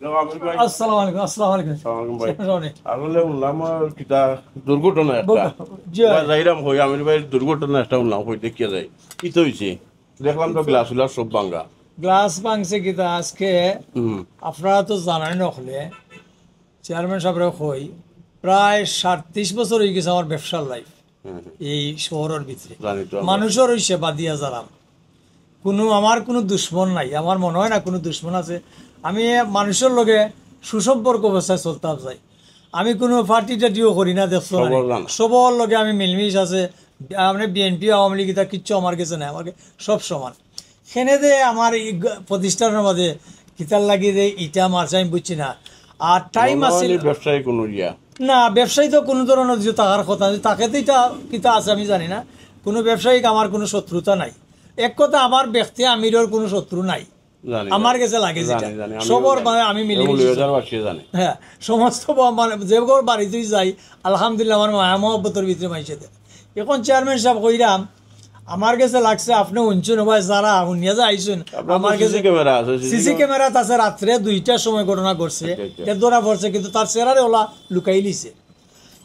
আসসালামু আলাইকুম। আসসালামু আলাইকুম। আসলে উনলাম কিতা দুর্ঘটনা একটা যাইরাম হই আমির ভাই দুর্ঘটনা একটা উনলাম হই দেখিয়া যাই কি তো হইছে দেখলাম তো গ্লাস উলাস সব ভাঙ্গা গ্লাস ভাঙছে কিতা আজকে আপনারা তো জানেন হলে চেয়ারম্যান সাহেবরা কই প্রায় ৩৭ বছর হয়ে গেছে আমার ব্যবসার লাইফ এই শহরের ভিতরে মানুষের ওই সেবা দিয়া যারাম আমার কোনো দুশ্মন নাই আমার মনে হয় না কোনো দুশ্মন আছে আমি মানুষের লগে সুসম্পর্ক অবস্থায় চলতাম যাই আমি কোনো পার্টি টাটিও করি না দেখছো সবার লগে আমি মিলমিশ আছে মানে বিএনপি আওয়ামী লীগ এটা কিচ্ছু আমার কাছে নাই আমাকে সব সমান সেনে যে আমার এই প্রতিষ্ঠানের মধ্যে কিতার লাগিয়ে যে ইটা মারছে আমি বুঝছি না আর টাইম আছে ব্যবসায়ী কোনো না ব্যবসায়ী তো কোনো ধরনের যে টাকার কথা তাকে তো এটা কিতা আছে আমি জানি না কোনো ব্যবসায়িক আমার কোনো শত্রুতা নাই এক কথা আমার ব্যক্তি আমিরের কোনো শত্রু নাই আমার কাছে লাগে যেটা সবর আমি মিলে হ্যাঁ সমস্ত মানে যে বাড়িতেই যাই আলহামদুলিল্লাহ আমার মায়া মহব্বতের ভিতরে মাইছে এখন চেয়ারম্যান সাহেব কইরাম আমার কাছে লাগছে আপনি উঞ্চুন ভাই যারা শুনিয়া যা আইসুন আমার কাছে সিসি ক্যামেরা আছে রাত্রে 2টার সময় ঘটনা ঘটছে ধরা পড়ছে কিন্তু তার চেহারে ওলা লুকাই লিছে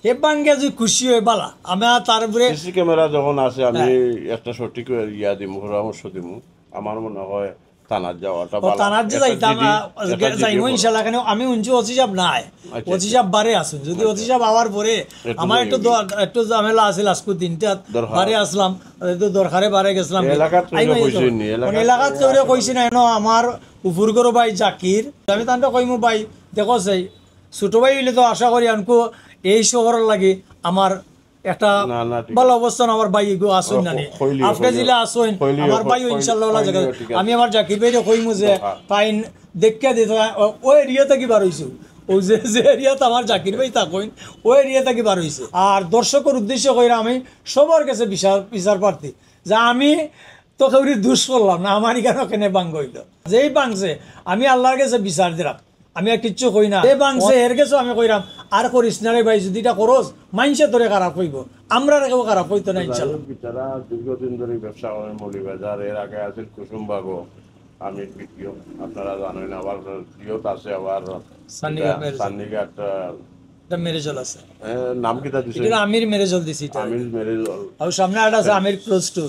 হে বাঙ্গে যদি খুশি হয়ে বালা আমি তারপরে সিসি ক্যামেরা যখন আছে আমি একটা সঠিক ইয়া দিব পরামর্শ দিব আমার মনে হয় থানার যাওয়াটা ভালো থানার যে যাইতাম যাইমু ইনশাআল্লাহ কেন আমি উঞ্চু ওসি সাহেব নাই ওসি সাহেব বারে আসুন যদি ওসি সাহেব আওয়ার পরে আমার একটু ঝামেলা আছিল আজকে 3টা বারে আসলাম একটু দরকারে বারে গেছিলাম এলাকাত চৌরে কইছি না এনো আমার উপর গরো ভাই জাকির আমি তান্টা কইমু ভাই দেখো সেই ছোট ভাই হইলে তো আশা করি আনকো এই শহরের লাগে আমার একটা ভালো অবস্থান আমার ভাই আসুন না আপনি জিলা আসুন আমার ভাই ইনশাআল্লাহ আমি আমার জাকির ভাইরে কইমু যে পাইন দেখা দিতে ওই এরিয়া থেকে বার হইছো ওই যে এরিয়াতে আমার জাকির ভাই থাকুন ওই এরিয়া থেকে বার হইছে আর দর্শকের উদ্দেশ্য কইরা আমি সবার কাছে বিচার প্রার্থী যে আমি তো কেউরি দুষ করলাম না আমার কেন কেনে বাঙ্গ হইল যেই বাংছে আমি আল্লাহর কাছে বিচার দিলাম আমি আর কিচ্ছু কই না এই বাংছে এর কাছে আমি কইরাম আর করিস না রে ভাই যদি এটা করস মাইনসে তোরে খারাপ হইব আমরা কেউ খারাপ হইতো না ইনশাআল্লাহ বিচারা দীর্ঘদিন ধরে ব্যবসা করেন মৌলভীবাজার এর আগে আছে কুসুমবাগো আমির ভিডিও আপনারা জানেন আবার জিওত আছে আবার সান্নিঘাট মেরেজল আছে নাম কিটা দিছে এটা আমির মেরেজল দিছি এটা আমির মেরেজল আর সামনে একটা আছে আমির ক্লোজ টু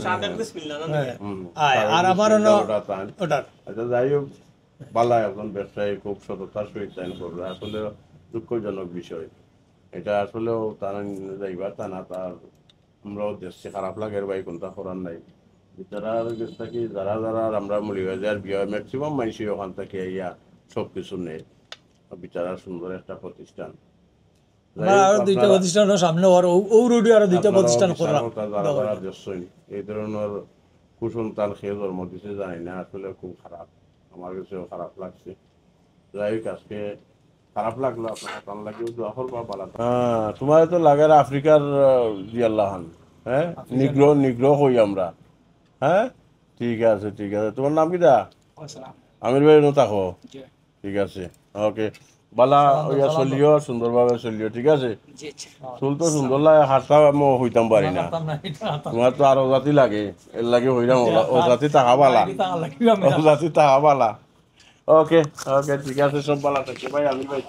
আর আমার ওটা আচ্ছা যাই হোক বালা এখন ব্যবসায়ী খুব সততার সহিত চাইন করবে আসলে দুঃখজনক বিষয় এটা আসলেও তারা যাইবা তা না তার আমরাও দেশে খারাপ লাগে ভাই কোনটা করার নাই বিচারার কাছ থেকে যারা যারা আমরা মৌলভীবাজার বিয়ে ম্যাক্সিমাম মানুষই ওখান থেকে ইয়া সব কিছু নেই বিচারার সুন্দর একটা প্রতিষ্ঠান আরো 2টা প্রতিষ্ঠানের সামনে আরো আরো 2টা প্রতিষ্ঠান করলাম এই ধরনের কুসন্তান খেয়ে জন্ম দিতে জানি না আসলে খুব খারাপ আমার কাছেও খারাপ লাগছে যাই হোক আজকে খারাপ লাগলো আপনার লাগেও দোয়া করবা ভালো তোমার তো লাগে আফ্রিকার জিয়াল্লাহান হ্যাঁ নিগ্রহ হই আমরা হ্যাঁ ঠিক আছে তোমার নাম কি দা আমির ভাই নো থাকো ঠিক আছে ওকে বালা ওইয়া চলিও সুন্দরভাবে চলিও ঠিক আছে চুল তো সুন্দর লাগে হাতটা মই হইতাম পারি না তোমার তো আর অজাতি লাগে এর লাগে হইলাম অজাতি টাকা বালা ওকে ঠিক আছে সব বালা থাকছে ভাই আমি ভাই